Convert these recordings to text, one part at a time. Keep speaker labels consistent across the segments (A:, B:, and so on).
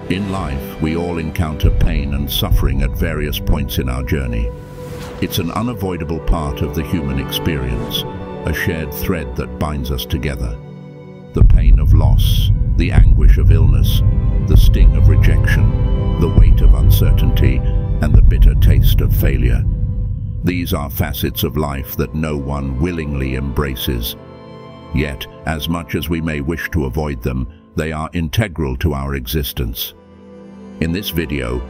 A: In life, we all encounter pain and suffering at various points in our journey. It's an unavoidable part of the human experience, a shared thread that binds us together. The pain of loss, the anguish of illness, the sting of rejection, the weight of uncertainty, and the bitter taste of failure. These are facets of life that no one willingly embraces. Yet, as much as we may wish to avoid them, they are integral to our existence. In this video,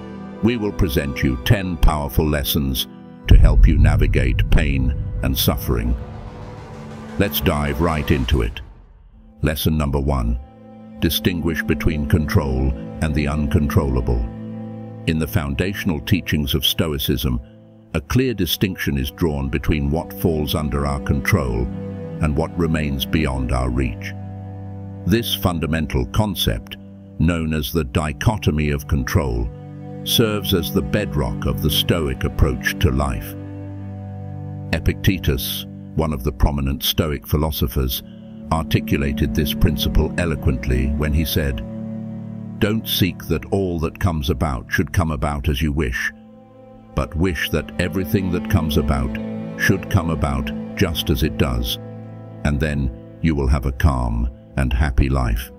A: we will present you 10 powerful lessons to help you navigate pain and suffering. Let's dive right into it. Lesson number 1. Distinguish between control and the uncontrollable. In the foundational teachings of Stoicism, a clear distinction is drawn between what falls under our control and what remains beyond our reach. This fundamental concept, known as the dichotomy of control, serves as the bedrock of the Stoic approach to life. Epictetus, one of the prominent Stoic philosophers, articulated this principle eloquently when he said, "Don't seek that all that comes about should come about as you wish, but wish that everything that comes about should come about just as it does, and then you will have a calm and happy life."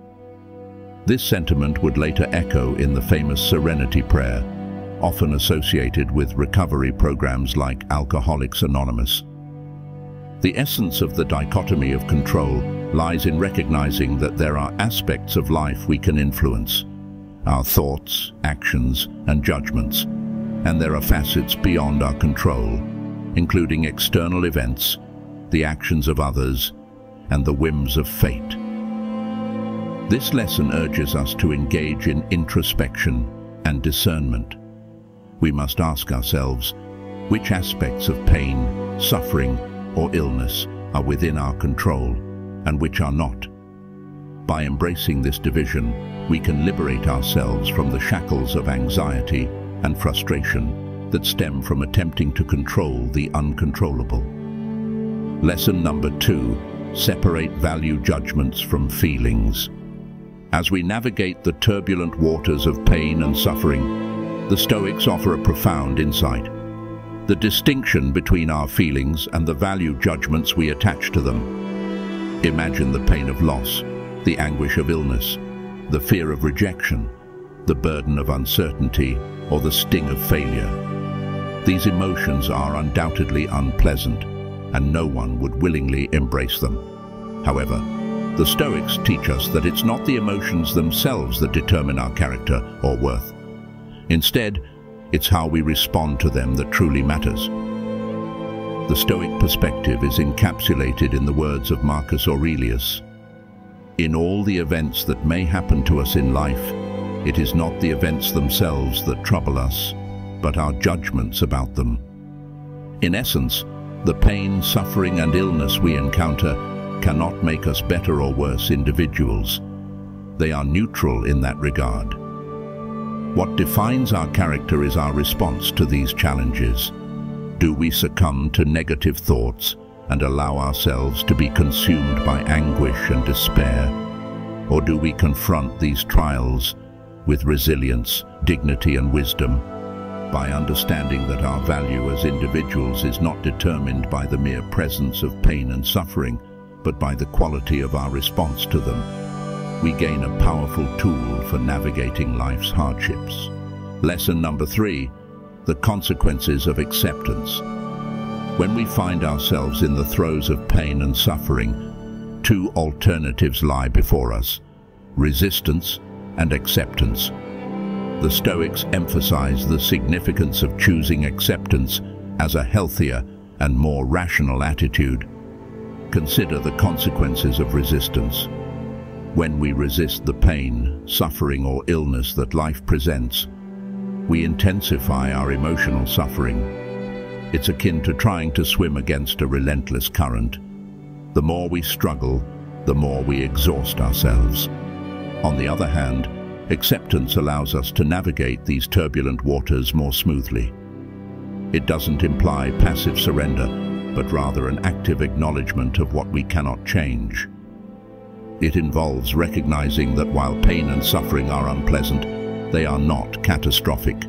A: This sentiment would later echo in the famous Serenity Prayer, often associated with recovery programs like Alcoholics Anonymous. The essence of the dichotomy of control lies in recognizing that there are aspects of life we can influence, our thoughts, actions, and judgments, and there are facets beyond our control, including external events, the actions of others, and the whims of fate. This lesson urges us to engage in introspection and discernment. We must ask ourselves, which aspects of pain, suffering, or illness are within our control, and which are not? By embracing this division, we can liberate ourselves from the shackles of anxiety and frustration that stem from attempting to control the uncontrollable. Lesson number 2. Separate value judgments from feelings. As we navigate the turbulent waters of pain and suffering, the Stoics offer a profound insight: the distinction between our feelings and the value judgments we attach to them. Imagine the pain of loss, the anguish of illness, the fear of rejection, the burden of uncertainty, or the sting of failure. These emotions are undoubtedly unpleasant, and no one would willingly embrace them. However, the Stoics teach us that it's not the emotions themselves that determine our character or worth. Instead, it's how we respond to them that truly matters. The Stoic perspective is encapsulated in the words of Marcus Aurelius. In all the events that may happen to us in life, it is not the events themselves that trouble us, but our judgments about them. In essence, the pain, suffering, and illness we encounter cannot make us better or worse individuals. They are neutral in that regard. What defines our character is our response to these challenges. Do we succumb to negative thoughts and allow ourselves to be consumed by anguish and despair? Or do we confront these trials with resilience, dignity, and wisdom, by understanding that our value as individuals is not determined by the mere presence of pain and suffering, but by the quality of our response to them? We gain a powerful tool for navigating life's hardships. Lesson number 3. The consequences of acceptance. When we find ourselves in the throes of pain and suffering, two alternatives lie before us: resistance and acceptance. The Stoics emphasize the significance of choosing acceptance as a healthier and more rational attitude. Consider the consequences of resistance. When we resist the pain, suffering, or illness that life presents, we intensify our emotional suffering. It's akin to trying to swim against a relentless current. The more we struggle, the more we exhaust ourselves. On the other hand, acceptance allows us to navigate these turbulent waters more smoothly. It doesn't imply passive surrender, but rather an active acknowledgement of what we cannot change. It involves recognizing that while pain and suffering are unpleasant, they are not catastrophic.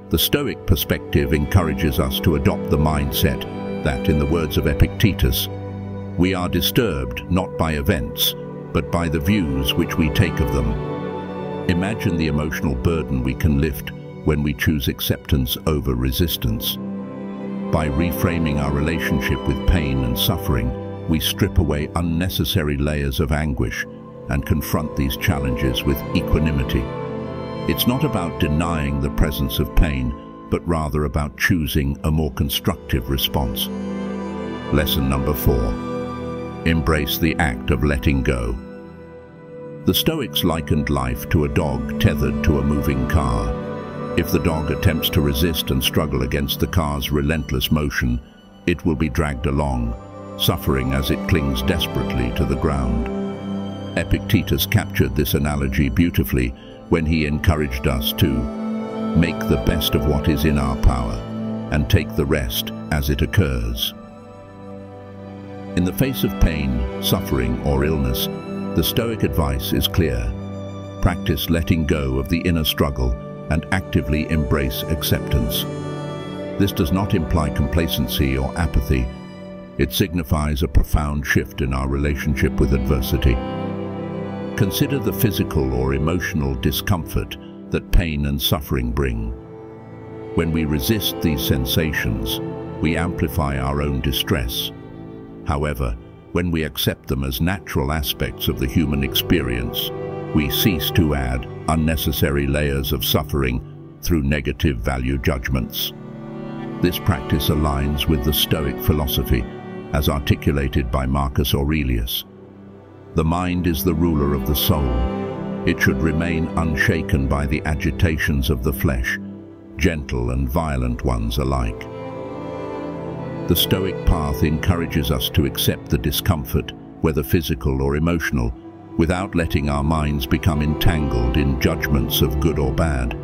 A: The Stoic perspective encourages us to adopt the mindset that, in the words of Epictetus, we are disturbed not by events, but by the views which we take of them. Imagine the emotional burden we can lift when we choose acceptance over resistance. By reframing our relationship with pain and suffering, we strip away unnecessary layers of anguish and confront these challenges with equanimity. It's not about denying the presence of pain, but rather about choosing a more constructive response. Lesson number 4. Embrace the act of letting go. The Stoics likened life to a dog tethered to a moving car. If the dog attempts to resist and struggle against the car's relentless motion, it will be dragged along, suffering as it clings desperately to the ground. Epictetus captured this analogy beautifully when he encouraged us to make the best of what is in our power and take the rest as it occurs. In the face of pain, suffering, or illness, the Stoic advice is clear. Practice letting go of the inner struggle and actively embrace acceptance. This does not imply complacency or apathy. It signifies a profound shift in our relationship with adversity. Consider the physical or emotional discomfort that pain and suffering bring. When we resist these sensations, we amplify our own distress. However, when we accept them as natural aspects of the human experience, we cease to add unnecessary layers of suffering through negative value judgments. This practice aligns with the Stoic philosophy, as articulated by Marcus Aurelius. The mind is the ruler of the soul. It should remain unshaken by the agitations of the flesh, gentle and violent ones alike. The Stoic path encourages us to accept the discomfort, whether physical or emotional, without letting our minds become entangled in judgments of good or bad.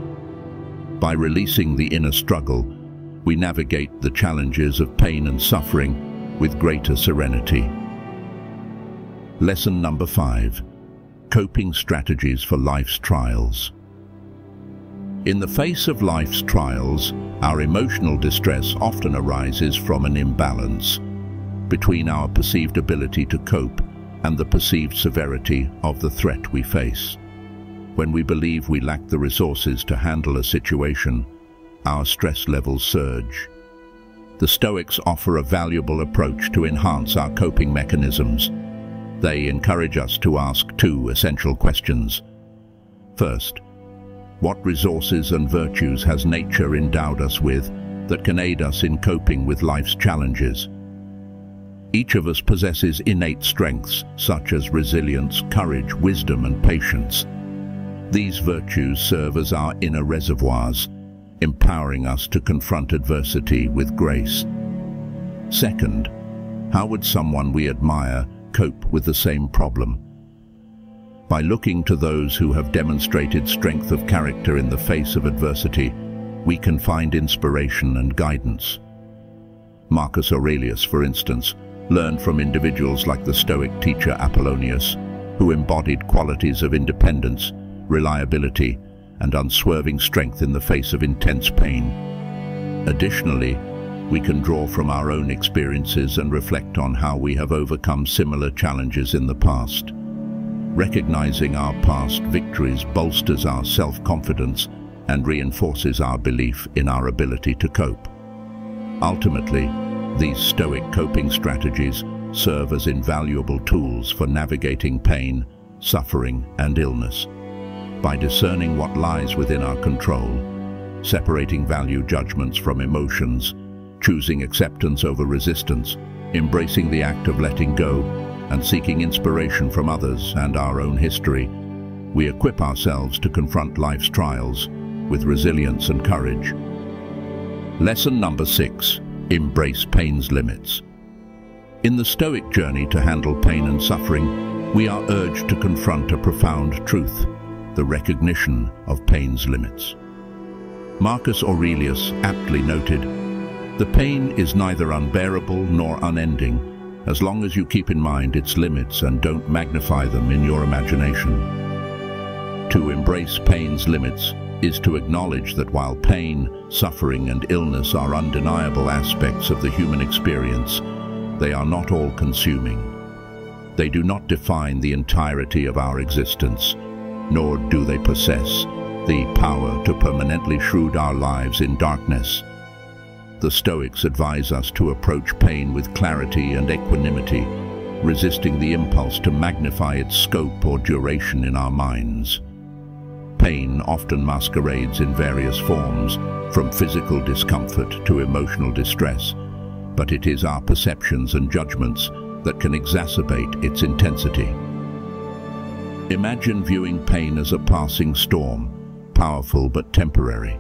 A: By releasing the inner struggle, we navigate the challenges of pain and suffering with greater serenity. Lesson number 5. Coping strategies for life's trials. In the face of life's trials, our emotional distress often arises from an imbalance between our perceived ability to cope and the perceived severity of the threat we face. When we believe we lack the resources to handle a situation, our stress levels surge. The Stoics offer a valuable approach to enhance our coping mechanisms. They encourage us to ask 2 essential questions. First, what resources and virtues has nature endowed us with that can aid us in coping with life's challenges? Each of us possesses innate strengths such as resilience, courage, wisdom, and patience. These virtues serve as our inner reservoirs, empowering us to confront adversity with grace. Second, how would someone we admire cope with the same problem? By looking to those who have demonstrated strength of character in the face of adversity, we can find inspiration and guidance. Marcus Aurelius, for instance, learned from individuals like the Stoic teacher Apollonius, who embodied qualities of independence, reliability, and unswerving strength in the face of intense pain. Additionally, we can draw from our own experiences and reflect on how we have overcome similar challenges in the past. Recognizing our past victories bolsters our self-confidence and reinforces our belief in our ability to cope. Ultimately, these Stoic coping strategies serve as invaluable tools for navigating pain, suffering, and illness. By discerning what lies within our control, separating value judgments from emotions, choosing acceptance over resistance, embracing the act of letting go, and seeking inspiration from others and our own history, we equip ourselves to confront life's trials with resilience and courage. Lesson number 6. Embrace pain's limits. In the Stoic journey to handle pain and suffering, we are urged to confront a profound truth: the recognition of pain's limits. Marcus Aurelius aptly noted, "The pain is neither unbearable nor unending, as long as you keep in mind its limits and don't magnify them in your imagination." To embrace pain's limits is to acknowledge that while pain, suffering, and illness are undeniable aspects of the human experience, they are not all-consuming. They do not define the entirety of our existence, nor do they possess the power to permanently shroud our lives in darkness. The Stoics advise us to approach pain with clarity and equanimity, resisting the impulse to magnify its scope or duration in our minds. Pain often masquerades in various forms, from physical discomfort to emotional distress, but it is our perceptions and judgments that can exacerbate its intensity. Imagine viewing pain as a passing storm, powerful but temporary.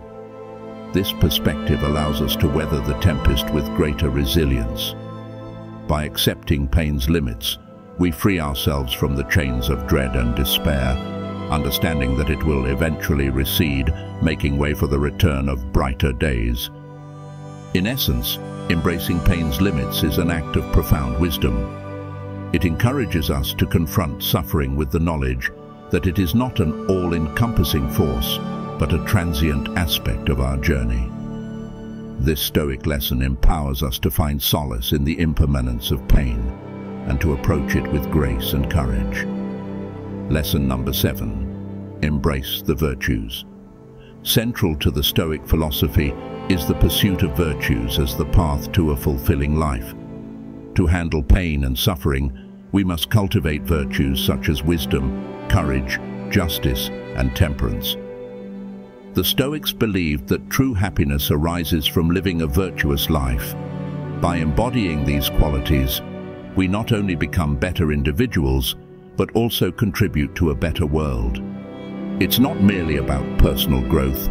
A: This perspective allows us to weather the tempest with greater resilience. By accepting pain's limits, we free ourselves from the chains of dread and despair, understanding that it will eventually recede, making way for the return of brighter days. In essence, embracing pain's limits is an act of profound wisdom. It encourages us to confront suffering with the knowledge that it is not an all-encompassing force, but a transient aspect of our journey. This Stoic lesson empowers us to find solace in the impermanence of pain and to approach it with grace and courage. Lesson number 7. Embrace the virtues. Central to the Stoic philosophy is the pursuit of virtues as the path to a fulfilling life. To handle pain and suffering, we must cultivate virtues such as wisdom, courage, justice, and temperance. The Stoics believed that true happiness arises from living a virtuous life. By embodying these qualities, we not only become better individuals, but also contribute to a better world. It's not merely about personal growth,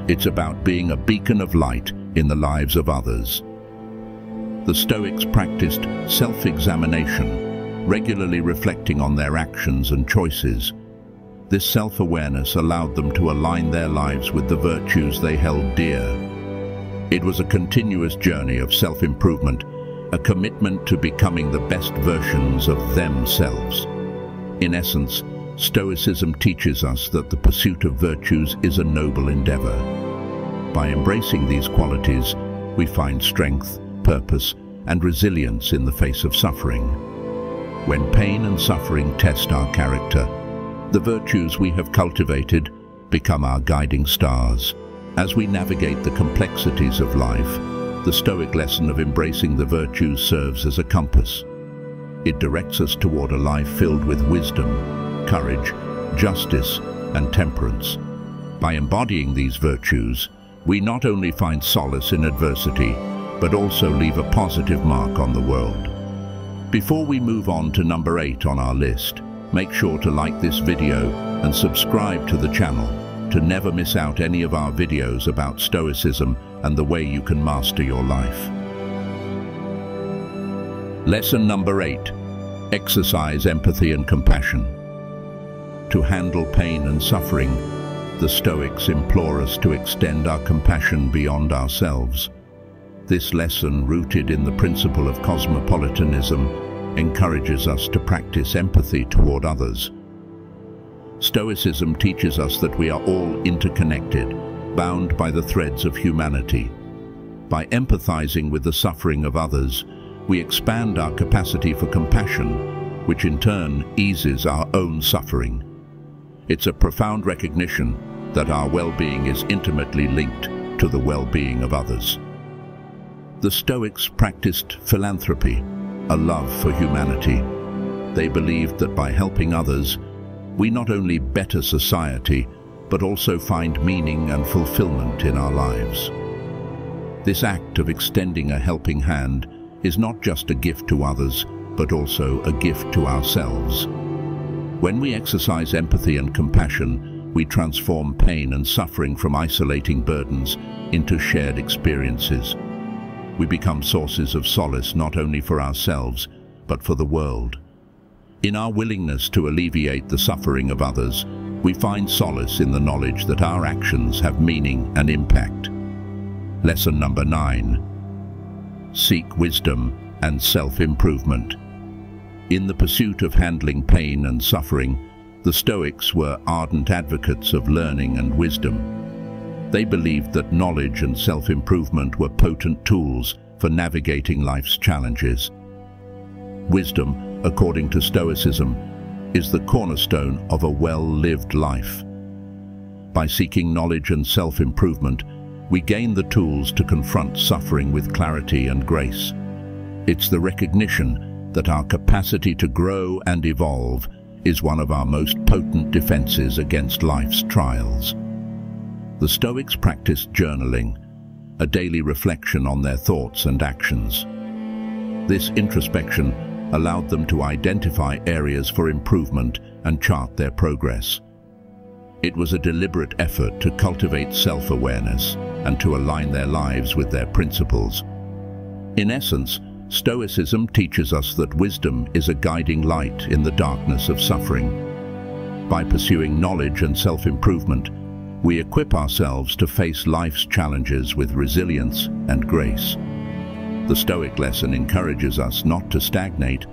A: it's about being a beacon of light in the lives of others. The Stoics practiced self-examination, regularly reflecting on their actions and choices. This self-awareness allowed them to align their lives with the virtues they held dear. It was a continuous journey of self-improvement, a commitment to becoming the best versions of themselves. In essence, Stoicism teaches us that the pursuit of virtues is a noble endeavor. By embracing these qualities, we find strength, purpose, and resilience in the face of suffering. When pain and suffering test our character, the virtues we have cultivated become our guiding stars. As we navigate the complexities of life, the Stoic lesson of embracing the virtues serves as a compass. It directs us toward a life filled with wisdom, courage, justice, and temperance. By embodying these virtues, we not only find solace in adversity, but also leave a positive mark on the world. Before we move on to number 8 on our list, make sure to like this video and subscribe to the channel to never miss out any of our videos about Stoicism and the way you can master your life. Lesson number 8. Exercise empathy and compassion. To handle pain and suffering, the Stoics implore us to extend our compassion beyond ourselves. This lesson, rooted in the principle of cosmopolitanism, encourages us to practice empathy toward others. Stoicism teaches us that we are all interconnected, bound by the threads of humanity. By empathizing with the suffering of others, we expand our capacity for compassion, which in turn eases our own suffering. It's a profound recognition that our well-being is intimately linked to the well-being of others. The Stoics practiced philanthropy, a love for humanity. They believed that by helping others, we not only better society, but also find meaning and fulfillment in our lives. This act of extending a helping hand is not just a gift to others, but also a gift to ourselves. When we exercise empathy and compassion, we transform pain and suffering from isolating burdens into shared experiences. We become sources of solace not only for ourselves, but for the world. In our willingness to alleviate the suffering of others, we find solace in the knowledge that our actions have meaning and impact. Lesson number 9. Seek wisdom and self-improvement. In the pursuit of handling pain and suffering, The Stoics were ardent advocates of learning and wisdom. They believed that knowledge and self-improvement were potent tools for navigating life's challenges. Wisdom, according to Stoicism, is the cornerstone of a well-lived life. By seeking knowledge and self-improvement, we gain the tools to confront suffering with clarity and grace. It's the recognition that our capacity to grow and evolve is one of our most potent defenses against life's trials. The Stoics practiced journaling, a daily reflection on their thoughts and actions. This introspection allowed them to identify areas for improvement and chart their progress. It was a deliberate effort to cultivate self-awareness and to align their lives with their principles. In essence, Stoicism teaches us that wisdom is a guiding light in the darkness of suffering. By pursuing knowledge and self-improvement, we equip ourselves to face life's challenges with resilience and grace. The Stoic lesson encourages us not to stagnate,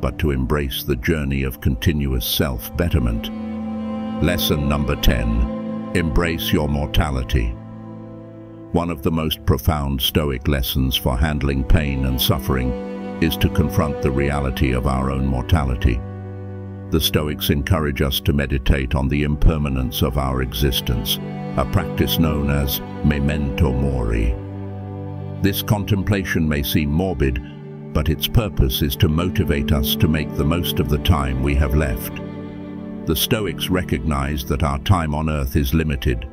A: but to embrace the journey of continuous self-betterment. Lesson number 10. Embrace your mortality. One of the most profound Stoic lessons for handling pain and suffering is to confront the reality of our own mortality. The Stoics encourage us to meditate on the impermanence of our existence, a practice known as memento mori. This contemplation may seem morbid, but its purpose is to motivate us to make the most of the time we have left. The Stoics recognize that our time on earth is limited,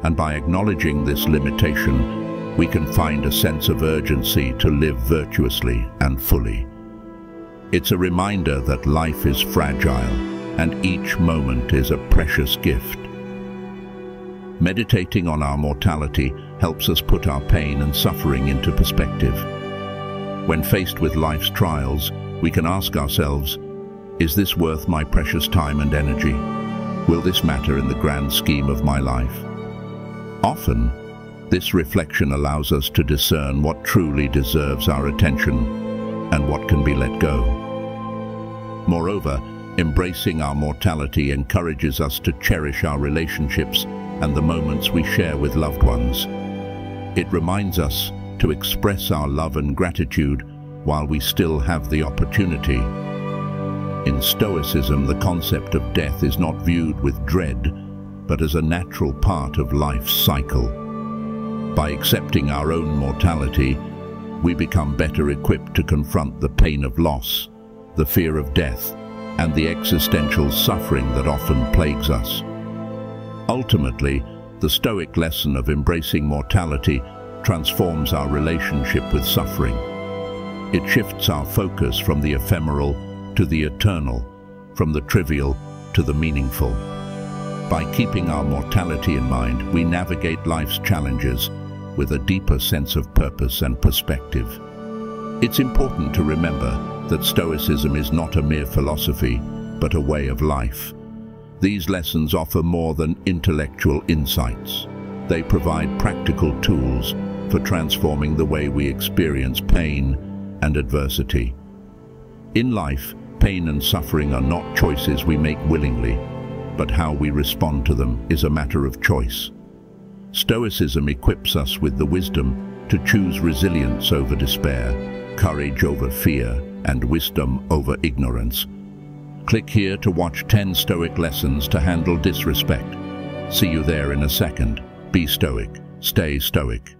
A: and by acknowledging this limitation, we can find a sense of urgency to live virtuously and fully. It's a reminder that life is fragile, and each moment is a precious gift. Meditating on our mortality helps us put our pain and suffering into perspective. When faced with life's trials, we can ask ourselves, is this worth my precious time and energy? Will this matter in the grand scheme of my life? Often, this reflection allows us to discern what truly deserves our attention and what can be let go. Moreover, embracing our mortality encourages us to cherish our relationships and the moments we share with loved ones. It reminds us to express our love and gratitude while we still have the opportunity. In Stoicism, the concept of death is not viewed with dread, but as a natural part of life's cycle. By accepting our own mortality, we become better equipped to confront the pain of loss, the fear of death, and the existential suffering that often plagues us. Ultimately, the Stoic lesson of embracing mortality transforms our relationship with suffering. It shifts our focus from the ephemeral to the eternal, from the trivial to the meaningful. By keeping our mortality in mind, we navigate life's challenges with a deeper sense of purpose and perspective. It's important to remember that Stoicism is not a mere philosophy, but a way of life. These lessons offer more than intellectual insights. They provide practical tools for transforming the way we experience pain and adversity. In life, pain and suffering are not choices we make willingly, but how we respond to them is a matter of choice. Stoicism equips us with the wisdom to choose resilience over despair, courage over fear, and wisdom over ignorance. Click here to watch 10 Stoic lessons to handle disrespect. See you there in a second. Be Stoic. Stay Stoic.